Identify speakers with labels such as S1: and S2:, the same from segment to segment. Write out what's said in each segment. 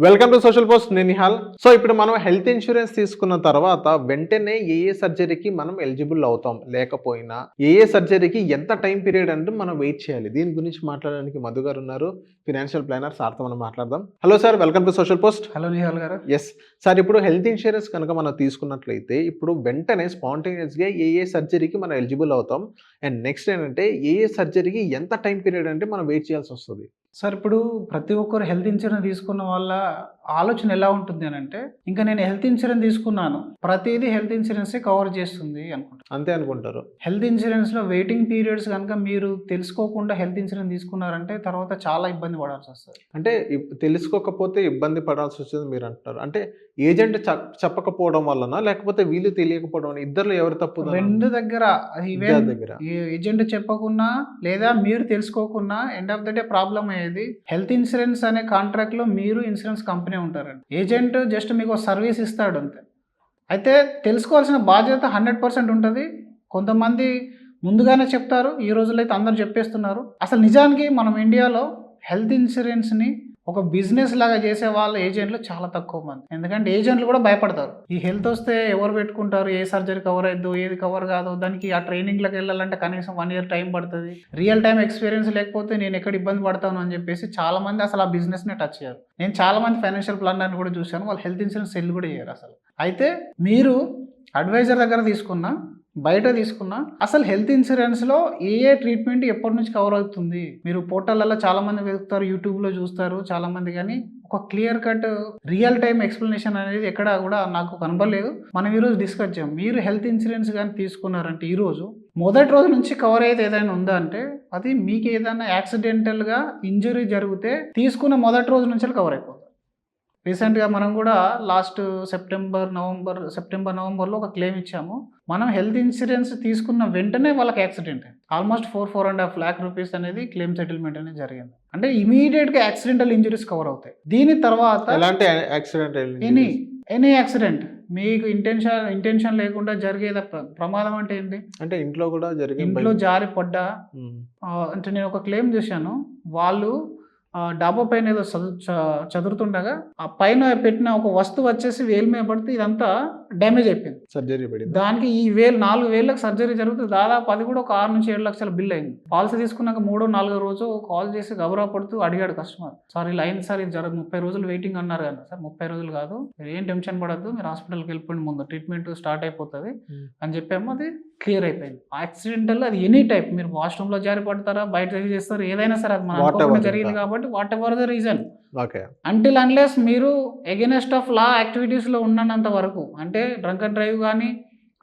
S1: Welcome to social post. నేను Nihal. So ఇప్పుడు మనం హెల్త్ ఇన్సూరెన్స్ తీసుకున్న తర్వాత వెంటనే ఏ సర్జరీకి మనం ఎలిజిబుల్ అవుతాం, లేకపోయినా ఏ సర్జరీకి ఎంత టైం పీరియడ్ అంటే మనం వెయిట్ చేయాలి, దీని గురించి మాట్లాడడానికి మధు గారు ఉన్నారు, ఫినాన్షియల్ ప్లానర్. సార్తో మనం మాట్లాడదాం. Hello sir, welcome to social post.
S2: Hello Nihal గారు.
S1: ఎస్ సార్, ఇప్పుడు హెల్త్ ఇన్సూరెన్స్ కనుక మనం తీసుకున్నట్లయితే ఇప్పుడు వెంటనే స్పాంటేనియస్గా ఏ సర్జరీకి మనం ఎలిజిబుల్ అవుతాం, అండ్ నెక్స్ట్ ఏంటంటే ఏ సర్జరీకి ఎంత టైం పీరియడ్ అంటే మనం వెయిట్ చేయాల్సి వస్తుంది?
S2: సార్, ఇప్పుడు ప్రతి ఒక్కరు హెల్త్ ఇన్సూరెన్స్ తీసుకున్న వాళ్ళ ఆలోచన ఎలా ఉంటుంది అని అంటే, ఇంకా నేను హెల్త్ ఇన్సూరెన్స్ తీసుకున్నాను, ప్రతిదీ హెల్త్ ఇన్సూరెన్సే కవర్ చేస్తుంది అనుకుంటారు.
S1: అంతే అనుకుంటారు.
S2: హెల్త్ ఇన్సూరెన్స్లో వెయిటింగ్ పీరియడ్స్ కనుక మీరు తెలుసుకోకుండా హెల్త్ ఇన్సూరెన్స్ తీసుకున్నారంటే తర్వాత చాలా ఇబ్బంది పడాల్సి వస్తుంది.
S1: అంటే తెలుసుకోకపోతే ఇబ్బంది పడాల్సి వస్తుంది మీరు అంటున్నారు. అంటే ఏజెంట్ చెప్పకపోవడం వలన, లేకపోతే వీళ్ళు తెలియకపోవడం వలన, ఇద్దరు ఎవరు తప్పు?
S2: రెండు దగ్గర
S1: దగ్గర
S2: ఏజెంట్ చెప్పకున్నా లేదా మీరు తెలుసుకోకున్నా end of the day problem అయ్యేది హెల్త్ ఇన్సూరెన్స్ అనే కాంట్రాక్ట్ లో మీరు ఇన్సూరెన్స్ కంపెనీ ఉంటారండి. ఏజెంట్ జస్ట్ మీకు సర్వీస్ ఇస్తాడు అంతే. అయితే తెలుసుకోవాల్సిన బాధ్యత 100% ఉంటుంది. కొంతమంది ముందుగానే చెప్తారు, ఈ రోజుల్లో అయితే అందరు చెప్పేస్తున్నారు. అసలు నిజానికి మనం ఇండియాలో హెల్త్ ఇన్సూరెన్స్ని ఒక బిజినెస్ లాగా చేసే వాళ్ళ ఏజెంట్లు చాలా తక్కువ మంది. ఎందుకంటే ఏజెంట్లు కూడా భయపడతారు. ఈ హెల్త్ వస్తే ఎవరు పెట్టుకుంటారు, ఏ సర్జరీ కవర్ అయిద్దు, ఏది కవర్ కాదు, దానికి ఆ ట్రైనింగ్లోకి వెళ్ళాలంటే కనీసం 1 year టైం పడుతుంది, రియల్ టైం ఎక్స్పీరియన్స్ లేకపోతే నేను ఎక్కడ ఇబ్బంది పడతాను అని చెప్పేసి చాలా మంది అసలు ఆ బిజినెస్నే టచ్ చేయరు. నేను చాలా మంది ఫైనాన్షియల్ ప్లానర్ని కూడా చూశాను, వాళ్ళు హెల్త్ ఇన్సూరెన్స్ సెల్ కూడా చేయరు అసలు. అయితే మీరు అడ్వైజర్ దగ్గర తీసుకున్నా, బయట తీసుకున్నా, అసలు హెల్త్ ఇన్సూరెన్స్లో ఏ ట్రీట్మెంట్ ఎప్పటి నుంచి కవర్ అవుతుంది, మీరు పోర్టల్లో చాలా మంది వెతుకుతారు, యూట్యూబ్లో చూస్తారు చాలా మంది, కానీ ఒక clear cut real time explanation అనేది ఎక్కడ కూడా నాకు కనబడలేదు. మనం ఈరోజు డిస్కస్ చేయం. మీరు హెల్త్ ఇన్సూరెన్స్ కానీ తీసుకున్నారంటే ఈరోజు మొదటి రోజు నుంచి కవర్ అయితే ఏదైనా ఉందా అంటే అది మీకు ఏదైనా యాక్సిడెంటల్గా ఇంజరీ జరిగితే తీసుకున్న మొదటి రోజు నుంచి కవర్ అయిపోతుంది. రీసెంట్గా మనం కూడా లాస్ట్ సెప్టెంబర్ నవంబర్లో ఒక క్లెయిమ్ ఇచ్చాము. మనం హెల్త్ ఇన్సూరెన్స్ తీసుకున్న వెంటనే వాళ్ళకి యాక్సిడెంట్ అయింది. ఆల్మోస్ట్ 4.5 lakh rupees అనేది క్లెయిమ్ సెటిల్మెంట్ అనేది జరిగింది. అంటే ఇమీడియట్గా యాక్సిడెంటల్ ఇంజరీస్ కవర్ అవుతాయి. దీని తర్వాత
S1: ఎలాంటి యాక్సిడెంట్,
S2: ఎనీ యాక్సిడెంట్ మీకు ఇంటెన్షన్ లేకుండా జరిగేది ప్రమాదం అంటే ఏంటి అంటే
S1: ఇంట్లో కూడా
S2: ఇంట్లో జారి పడ్డా. అంటే నేను ఒక క్లెయిమ్ చూశాను, వాళ్ళు డాబా పైన ఏదో చదురుతుండగా ఆ పైన పెట్టిన ఒక వస్తువు వచ్చేసి వేలు మీద పడితే ఇదంతా డ్యామేజ్ అయిపోయింది,
S1: సర్జరీ పడింది.
S2: దానికి ఈ 4 వేలకు సర్జరీ జరుగుతుంది. దాదాపు అది కూడా ఒక 6 నుంచి 7 లక్షల బిల్ అయింది. పాలసీ తీసుకున్నాక 3-4 రోజు కాల్ చేసి గబరా పడుతూ అడిగాడు కస్టమర్, సార్ ఇలా అయింది సార్, ఇది 30 రోజులు వెయిటింగ్ అన్నారు కదా సార్. 30 రోజులు కాదు, మీరు ఏం టెన్షన్ పడద్దు, మీరు హాస్పిటల్కి వెళ్ళిపోండి, ముందు ట్రీట్మెంట్ స్టార్ట్ అయిపోతుంది అని చెప్పాము. అది క్లియర్ అయిపోయింది. యాక్సిడెంటల్ అది ఎనీ టైప్, మీరు వాష్రూమ్లో జారి పడతారా, బయట చేస్తారు, ఏదైనా సరే అది మన జరిగింది కాబట్టి what ever the reason, until unless మీరు ఎగెనెస్ట్ ఆఫ్ లా యాక్టివిటీస్లో ఉన్నంత వరకు, అంటే డ్రంక్ అండ్ డ్రైవ్ కానీ,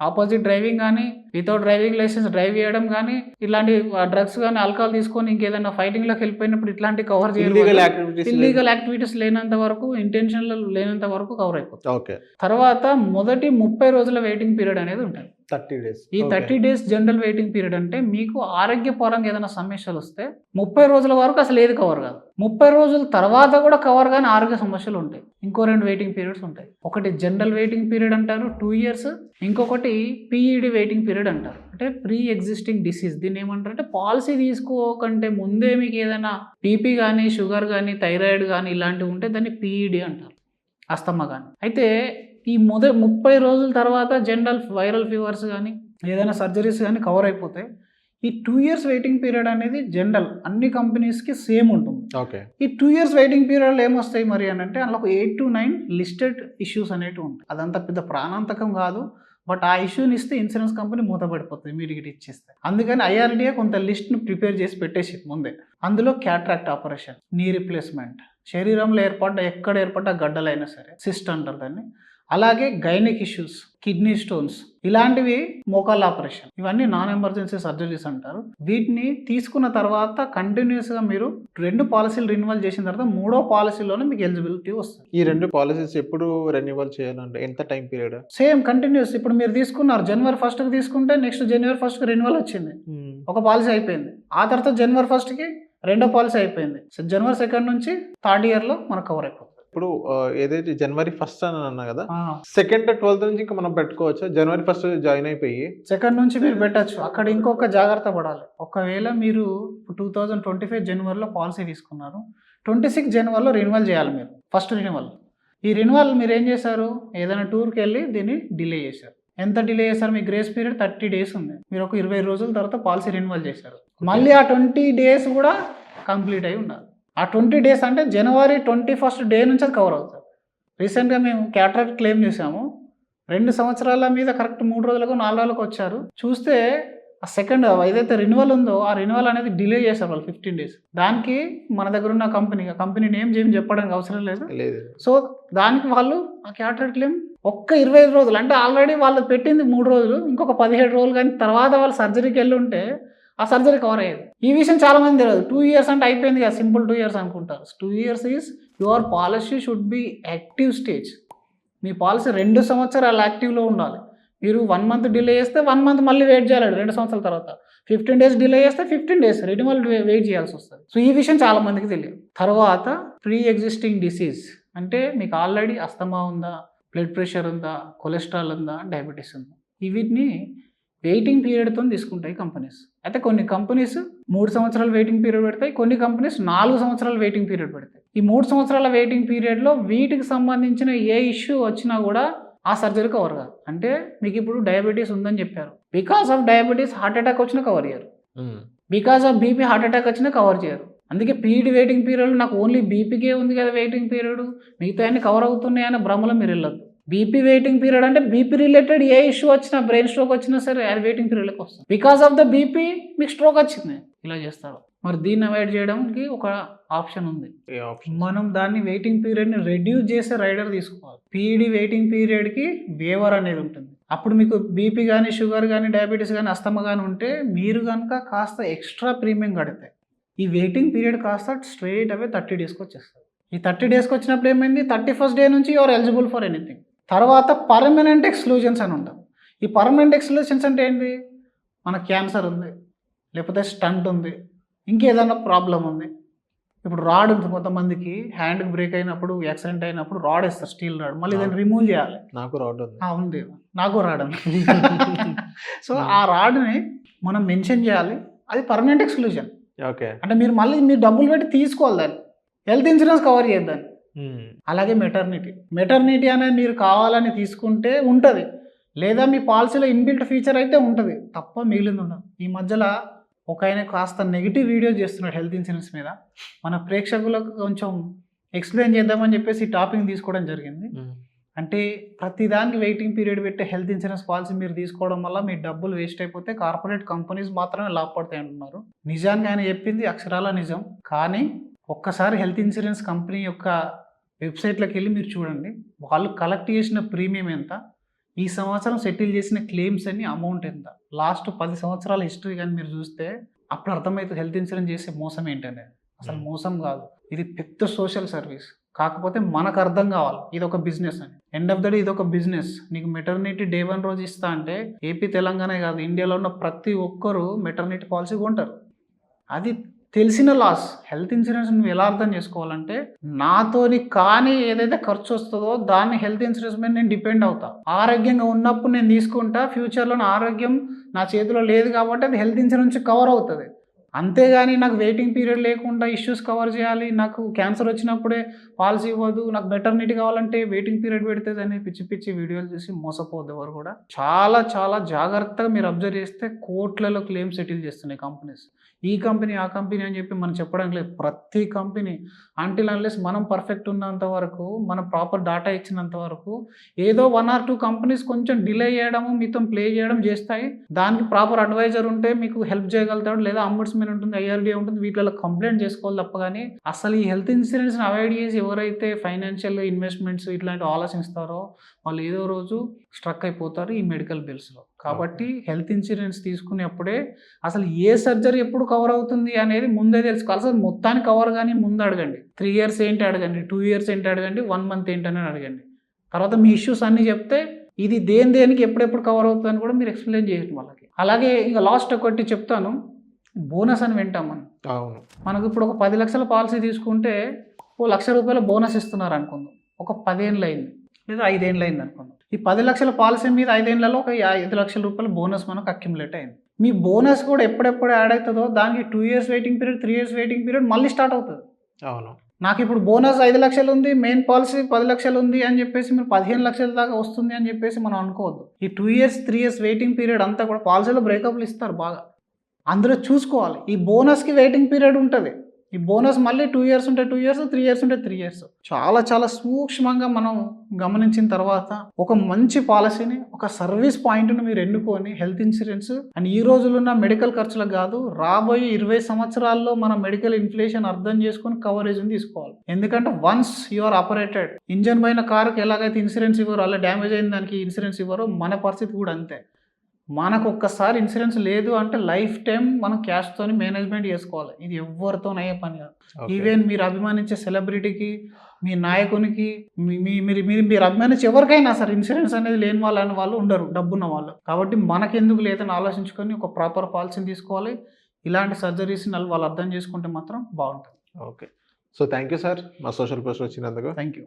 S2: ఆపోజిట్ డ్రైవింగ్ కానీ, వితౌట్ డ్రైవింగ్ లైసెన్స్ డ్రైవ్ చేయడం కానీ, ఇలాంటి డ్రగ్స్ కానీ, ఆల్కహాల్ తీసుకొని ఇంకేదైనా ఫైటింగ్లోకి వెళ్ళిపోయినప్పుడు ఇట్లాంటి కవర్ చేయాలి. ఇల్లీగల్ యాక్టివిటీస్ లేనంత వరకు, ఇంటెన్షన్ లేనంత వరకు కవర్ అయిపోతుంది. తర్వాత మొదటి 30 రోజుల వెయిటింగ్ పీరియడ్ అనేది ఉంటుంది.
S1: 30 days.
S2: ఈ 30 days జనరల్ వెయిటింగ్ పీరియడ్ అంటే మీకు ఆరోగ్యపరంగా ఏదైనా సమస్యలు వస్తే 30 రోజుల వరకు అసలు ఏది కవర్ కాదు. 30 రోజుల తర్వాత కూడా కవర్ కానీ ఆరోగ్య సమస్యలు ఉంటాయి. ఇంకో 2 వెయిటింగ్ పీరియడ్స్ ఉంటాయి. ఒకటి జనరల్ వెయిటింగ్ పీరియడ్ అంటారు 2 years, ఇంకొకటి PED వెయిటింగ్ పీరియడ్ అంటారు, అంటే ప్రీ ఎగ్జిస్టింగ్ డిసీజ్. దీన్ని ఏమంటారు అంటే పాలసీ తీసుకోకంటే ముందే మీకు ఏదైనా బీపీ కానీ, షుగర్ కానీ, థైరాయిడ్ కానీ ఇలాంటివి ఉంటే దాన్ని PED అంటారు, అస్తమా కానీ. అయితే ఈ 30 రోజుల తర్వాత జనరల్ వైరల్ ఫీవర్స్ కానీ, ఏదైనా సర్జరీస్ కానీ కవర్ అయిపోతాయి. ఈ 2 years వెయిటింగ్ పీరియడ్ అనేది జనరల్ అన్ని కంపెనీస్కి సేమ్ ఉంటుంది. ఈ 2 years వెయిటింగ్ పీరియడ్లో ఏమొస్తాయి మరి అని అంటే అందులో ఒక 8 to 9 లిస్టెడ్ ఇష్యూస్ అనేవి ఉంటాయి. అదంతా పెద్ద ప్రాణాంతకం కాదు, బట్ ఆ ఇష్యూని ఇస్తే ఇన్సూరెన్స్ కంపెనీ మూతపడిపోతుంది ఇమీడియట్గా ఇచ్చేస్తే. అందుకని IRDA కొంత లిస్ట్ను ప్రిపేర్ చేసి పెట్టేసి ముందే. అందులో క్యాట్రాక్ట్ ఆపరేషన్, నీ రీప్లేస్మెంట్, శరీరంలో ఎక్కడ ఏర్పడ్డ గడ్డలైనా సరే, సిస్ట్ అంటారు దాన్ని, అలాగే గైనిక్ ఇష్యూస్, కిడ్నీ స్టోన్స్, ఇలాంటివి మోకాళ్ళ ఆపరేషన్, ఇవన్నీ నాన్ ఎమర్జెన్సీ సర్జరీస్ అంటారు. వీటిని తీసుకున్న తర్వాత కంటిన్యూస్గా మీరు 2 పాలసీలు రెన్యువల్ చేసిన తర్వాత 3వ పాలసీలోనే మీకు ఎలిజిబిలిటీ వస్తుంది.
S1: ఈ 2 పాలసీస్ ఎప్పుడు రెన్యువల్ చేయాలంటే ఎంత టైం పీరియడ్?
S2: Same continuous. ఇప్పుడు మీరు తీసుకున్నారు January 1st తీసుకుంటే నెక్స్ట్ January 1st రెన్యువల్ వచ్చింది, ఒక పాలసీ అయిపోయింది. ఆ తర్వాత January 1st రెండో పాలసీ అయిపోయింది. January 2nd నుంచి 3rd yearలో మనకు కవర్ అయిపోతుంది.
S1: ఇప్పుడు ఏదైతే January 1st అని అన్నా కదా, 2nd 12th నుంచి ఇంకా మనం పెట్టుకోవచ్చు. January 1st జాయిన్ అయిపోయి
S2: 2nd నుంచి మీరు పెట్టచ్చు. అక్కడ ఇంకొక జాగ్రత్త పడాలి. ఒకవేళ మీరు 2025 జనవరిలో పాలసీ తీసుకున్నారు, 26 జనవరిలో రెన్యువల్ చేయాలి మీరు, ఫస్ట్ రెన్యువల్. ఈ రెన్యువల్ మీరు ఏం చేశారు, ఏదైనా టూర్కి వెళ్ళి దీన్ని డిలే చేశారు. ఎంత డిలే చేశారు, మీ గ్రేస్ పీరియడ్ 30 డేస్ ఉంది, మీరు ఒక 20 రోజుల తర్వాత పాలసీ రెన్యువల్ చేశారు. మళ్ళీ ఆ 20 డేస్ కూడా కంప్లీట్ అయి ఉండాలి. ఆ 20 డేస్ అంటే జనవరి 21st డే నుంచి అది కవర్ అవుతుంది. రీసెంట్గా మేము క్యాటరాక్ట్ క్లెయిమ్ చేసాము, 2 సంవత్సరాల మీద కరెక్ట్ 3 రోజులకు 4 రోజులకు వచ్చారు. చూస్తే ఆ సెకండ్ ఏదైతే రెన్యువల్ ఉందో ఆ రెన్యువల్ అనేది డిలే చేశారు వాళ్ళు 15 డేస్. దానికి మన దగ్గర ఉన్న కంపెనీ నేమ్ ఏం చెప్పడానికి అవసరం లేదు. సో దానికి వాళ్ళు ఆ క్యాటరాక్ట్ క్లెయిమ్ ఒక్క 25 రోజులు, అంటే ఆల్రెడీ వాళ్ళు పెట్టింది 3 రోజులు, ఇంకొక 17 రోజులు కానీ తర్వాత వాళ్ళు సర్జరీకి వెళ్ళి ఉంటే ఆ సర్జరీ కవర్ అయ్యేది. ఈ విషయం చాలా మంది తెలియదు. 2 years అంటే అయిపోయింది కదా, సింపుల్ 2 years అనుకుంటారు. 2 years is your policy should be active stage. Me policy 2 సంవత్సరాలు యాక్టివ్లో ఉండాలి. మీరు 1 month డిలే చేస్తే 1 month మళ్ళీ వెయిట్ చేయాలి 2 సంవత్సరాల తర్వాత. 15 డేస్ డిలే చేస్తే 15 డేస్ రెన్యువల్ వెయిట్ చేయాల్సి వస్తుంది. సో ఈ విషయం చాలా మందికి తెలియదు. తర్వాత ప్రీ ఎగ్జిస్టింగ్ డిసీజ్ అంటే మీకు ఆల్రెడీ అస్తమా ఉందా, బ్లడ్ ప్రెషర్ ఉందా, కొలెస్ట్రాల్ ఉందా, డయాబెటీస్ ఉందా, వీటిని వెయిటింగ్ పీరియడ్తో తీసుకుంటాయి కంపెనీస్. అయితే కొన్ని కంపెనీస్ 3 సంవత్సరాలు వెయిటింగ్ పీరియడ్ పెడతాయి, కొన్ని కంపెనీస్ 4 సంవత్సరాలు వెయిటింగ్ పీరియడ్ పెడతాయి. ఈ 3 సంవత్సరాల వెయిటింగ్ పీరియడ్లో వీటికి సంబంధించిన ఏ ఇష్యూ వచ్చినా కూడా ఆ సర్జరీ కవర్ కాదు. అంటే మీకు ఇప్పుడు డయాబెటీస్ ఉందని చెప్పారు, because of diabetes heart attack వచ్చినా కవర్ చేయరు, because of BP heart attack వచ్చినా కవర్ చేయరు. అందుకే పీఈడి వెయిటింగ్ పీరియడ్ నాకు ఓన్లీ బీపీకే ఉంది కదా వెయిటింగ్ పీరియడ్, మిగతా అన్ని కవర్ అవుతున్నాయని భ్రమలో మీరు వెళ్ళొద్దు. బీపీ వెయిటింగ్ పీరియడ్ అంటే బీపీ రిలేటెడ్ ఏ ఇష్యూ వచ్చినా, బ్రెయిన్ స్ట్రోక్ వచ్చినా సరే అది వెయిటింగ్ పీరియడ్లోకి వస్తుంది. బికాస్ ఆఫ్ ద బీపీ మీకు స్ట్రోక్ వచ్చింది, ఇలా చేస్తారు. మరి దీన్ని అవాయిడ్ చేయడానికి ఒక ఆప్షన్ ఉంది. మనం దాన్ని వెయిటింగ్ పీరియడ్ని రెడ్యూస్ చేసే రైడర్ తీసుకోవాలి. పీఈడి వెయిటింగ్ పీరియడ్కి వేవర్ అనేది ఉంటుంది. అప్పుడు మీకు బీపీ కానీ, షుగర్ కానీ, డయాబెటీస్ కానీ, అస్తమా కానీ ఉంటే మీరు కనుక కాస్త ఎక్స్ట్రా ప్రీమియం కడితే ఈ వెయిటింగ్ పీరియడ్ కాస్త స్ట్రైట్ అవే 30 డేస్కి వచ్చేస్తుంది. ఈ 30 డేస్కి వచ్చినప్పుడు ఏమైంది, 31st డే నుంచి యూఆర్ ఎలిజిబుల్ ఫర్ ఎనీథింగ్. తర్వాత పర్మనెంట్ ఎక్స్క్లూజన్స్ అని ఉంటాం. ఈ పర్మనెంట్ ఎక్స్క్లూజన్స్ అంటే ఏంటి, మనకు క్యాన్సర్ ఉంది, లేకపోతే స్టంట్ ఉంది, ఇంకేదైనా ప్రాబ్లం ఉంది. ఇప్పుడు రాడ్ ఉంది, కొంతమందికి హ్యాండ్కి బ్రేక్ అయినప్పుడు, యాక్సిడెంట్ అయినప్పుడు రాడ్ వేస్తారు, స్టీల్ రాడ్, మళ్ళీ దాన్ని రిమూవ్ చేయాలి.
S1: నాకు రాడ్
S2: ఉంది, నాకు రాడ్ ఉంది. సో ఆ రాడ్ని మనం మెన్షన్ చేయాలి, అది పర్మనెంట్ ఎక్స్క్లూజన్.
S1: ఓకే,
S2: అంటే మీరు మళ్ళీ మీరు డబ్బులు పెట్టి తీసుకోవాలి దాన్ని, హెల్త్ ఇన్సూరెన్స్ కవర్ చేద్దాన్ని. అలాగే మెటర్నిటీ అనేది మీరు కావాలని తీసుకుంటే ఉంటుంది, లేదా మీ పాలసీలో ఇన్బిల్ట్ ఫీచర్ అయితే ఉంటుంది తప్ప మిగిలింది ఉండదు. ఈ మధ్యలో ఒక ఆయన కాస్త నెగిటివ్ వీడియో చేస్తున్నాడు హెల్త్ ఇన్సూరెన్స్ మీద. మన ప్రేక్షకులకు కొంచెం ఎక్స్ప్లెయిన్ చేద్దామని చెప్పేసి ఈ టాపిక్ తీసుకోవడం జరిగింది. అంటే ప్రతిదానికి వెయిటింగ్ పీరియడ్ పెట్టే హెల్త్ ఇన్సూరెన్స్ పాలసీ మీరు తీసుకోవడం వల్ల మీ డబ్బులు వేస్ట్ అయిపోతే కార్పొరేట్ కంపెనీస్ మాత్రమే లాభపడతాయి అంటున్నారు. నిజానికి ఆయన చెప్పింది అక్షరాల నిజం. కానీ ఒక్కసారి హెల్త్ ఇన్సూరెన్స్ కంపెనీ యొక్క వెబ్సైట్లోకి వెళ్ళి మీరు చూడండి, వాళ్ళు కలెక్ట్ చేసిన ప్రీమియం ఎంత, ఈ సంవత్సరం సెటిల్ చేసిన క్లెయిమ్స్ అన్ని అమౌంట్ ఎంత, లాస్ట్ 10 సంవత్సరాల హిస్టరీ కానీ మీరు చూస్తే అప్పుడు అర్థమవుతుంది హెల్త్ ఇన్సూరెన్స్ చేసే మోసం ఏంటనేది. అసలు మోసం కాదు, ఇది పెద్ద సోషల్ సర్వీస్. కాకపోతే మనకు అర్థం కావాలి ఇది ఒక బిజినెస్ అని. ఎండ్ ఆఫ్ ద డే ఇది ఒక బిజినెస్. నీకు మెటర్నిటీ డే 1 రోజు ఇస్తా అంటే ఏపీ తెలంగాణ కాదు, ఇండియాలో ఉన్న ప్రతి ఒక్కరు మెటర్నిటీ పాలసీ కొంటారు. అది తెలిసిన లాస్. హెల్త్ ఇన్సూరెన్స్ నువ్వు ఎలా అర్థం చేసుకోవాలంటే, నాతోని కానీ ఏదైతే ఖర్చు వస్తుందో దాన్ని హెల్త్ ఇన్సూరెన్స్ మీద నేను డిపెండ్ అవుతా. ఆరోగ్యంగా ఉన్నప్పుడు నేను తీసుకుంటా, ఫ్యూచర్లో నా ఆరోగ్యం నా చేతిలో లేదు కాబట్టి అది హెల్త్ ఇన్సూరెన్స్ కవర్ అవుతుంది. అంతేగాని నాకు వెయిటింగ్ పీరియడ్ లేకుండా ఇష్యూస్ కవర్ చేయాలి, నాకు క్యాన్సర్ వచ్చినప్పుడే పాలసీ ఇవ్వదు, నాకు మెటర్నిటీ కావాలంటే వెయిటింగ్ పీరియడ్ పెడుతుంది అని పిచ్చి పిచ్చి వీడియోలు చూసి మోసపోద్దు ఎవరు కూడా. చాలా చాలా జాగ్రత్తగా మీరు అబ్జర్వ్ చేస్తే కోట్లలో క్లెయిమ్ సెటిల్ చేస్తున్నాయి కంపెనీస్. ఈ కంపెనీ ఆ కంపెనీ అని చెప్పి మనం చెప్పడం లేదు. ప్రతి కంపెనీ అంటిల్ అన్లెస్ మనం పర్ఫెక్ట్ ఉన్నంత వరకు, మనం ప్రాపర్ డాటా ఇచ్చినంత వరకు ఏదో 1 or 2 కంపెనీస్ కొంచెం డిలే చేయడము, మీతో ప్లే చేయడం చేస్తాయి. దానికి ప్రాపర్ అడ్వైజర్ ఉంటే మీకు హెల్ప్ చేయగలుగుతాడు, లేదా అంబుడ్స్మెన్ ఉంటుంది, ఐఆర్డీఏ ఉంటుంది, వీటిలో కంప్లైంట్ చేసుకోవాలి తప్ప. కానీ అసలు ఈ హెల్త్ ఇన్సూరెన్స్ని అవాయిడ్ చేసి ఎవరైతే ఫైనాన్షియల్ ఇన్వెస్ట్మెంట్స్ ఇట్లాంటివి ఆలోచిస్తారో వాళ్ళు ఏదో రోజు స్ట్రక్ అయిపోతారు ఈ మెడికల్ బిల్స్లో. కాబట్టి హెల్త్ ఇన్సూరెన్స్ తీసుకునేప్పుడే అసలు ఏ సర్జరీ ఎప్పుడు కవర్ అవుతుంది అనేది ముందే తెలుసుకోవాలి. అసలు మొత్తానికి కవర్ కానీ ముందు అడగండి. 3 years ఏంటి అడగండి, 2 years ఏంటి అడగండి, 1 month ఏంటని అడగండి. తర్వాత మీ ఇష్యూస్ అన్నీ చెప్తే ఇది దేనికి ఎప్పుడెప్పుడు కవర్ అవుతుందని కూడా మీరు ఎక్స్ప్లెయిన్ చేయండి వాళ్ళకి. అలాగే ఇంకా లాస్ట్ ఒకటి చెప్తాను, బోనస్ అని వింటాం మనం. మనకు ఇప్పుడు ఒక 10 లక్షల పాలసీ తీసుకుంటే ₹1,00,000 బోనస్ ఇస్తున్నారు అనుకుందాం. ఒక 10 ఏళ్ళు అయింది లేదా 5 ఏళ్ళు అయింది అనుకుందాం. ఈ 10 లక్షల పాలసీ మీద 5 ఏళ్లలో ఒక ₹5,00,000 బోనస్ మనకు అక్యుములేట్ అయింది. మీ బోనస్ కూడా ఎప్పుడెప్పుడు యాడ్ అవుతుందో దానికి 2 years waiting period, 3 years waiting period మళ్ళీ స్టార్ట్ అవుతుంది. అవును. నాకు ఇప్పుడు బోనస్ 5 లక్షలు ఉంది, మెయిన్ పాలసీ 10 లక్షలు ఉంది అని చెప్పేసి మీరు 15 లక్షల దాకా వస్తుంది అని చెప్పేసి మనం అనుకోవద్దు. ఈ 2 ఇయర్స్ 3 ఇయర్స్ వెయిటింగ్ పీరియడ్ అంతా కూడా పాలసీలో బ్రేకప్లు ఇస్తారు బాగా. అందులో చూసుకోవాలి. ఈ బోనస్కి వెయిటింగ్ పీరియడ్ ఉంటుంది. ఈ బోనస్ మళ్ళీ 2 ఇయర్స్ ఉంటే 2 ఇయర్స్, 3 ఇయర్స్ ఉంటే 3 ఇయర్స్. చాలా చాలా సూక్ష్మంగా మనం గమనించిన తర్వాత ఒక మంచి పాలసీని, ఒక సర్వీస్ పాయింట్ని మీరు ఎన్నుకొని హెల్త్ ఇన్సూరెన్స్ అండ్ ఈ రోజుల్లో ఉన్న మెడికల్ ఖర్చులకు కాదు, రాబోయే 20 సంవత్సరాల్లో మన మెడికల్ ఇన్ఫ్లేషన్ అర్థం చేసుకొని కవరేజ్ని తీసుకోవాలి. ఎందుకంటే once you are operated, engine పైన కారుకి ఎలాగైతే ఇన్సూరెన్స్ ఇవ్వరో, అలా డ్యామేజ్ అయిన దానికి ఇన్సూరెన్స్ ఇవ్వరో, మన పరిస్థితి కూడా అంతే. మనకు ఒక్కసారి ఇన్సూరెన్స్ లేదు అంటే లైఫ్ టైం మనం క్యాష్తోని మేనేజ్మెంట్ చేసుకోవాలి. ఇది ఎవరితోనయ్యే పని కాదు. ఈవెన్ మీరు అభిమానించే సెలబ్రిటీకి, మీ నాయకునికి, మీరు అభిమానించే ఎవరికైనా సరే ఇన్సూరెన్స్ అనేది లేని వాళ్ళు ఉండరు, డబ్బున్న వాళ్ళు. కాబట్టి మనకెందుకు లేదని ఆలోచించుకొని ఒక ప్రాపర్ పాలసీని తీసుకోవాలి. ఇలాంటి సర్జరీస్ని వాళ్ళు అర్థం చేసుకుంటే మాత్రం బాగుంటుంది.
S1: Okay. So thank you sir మా సోషల్ పోస్ట్ వచ్చినందుకు.
S2: Thank you.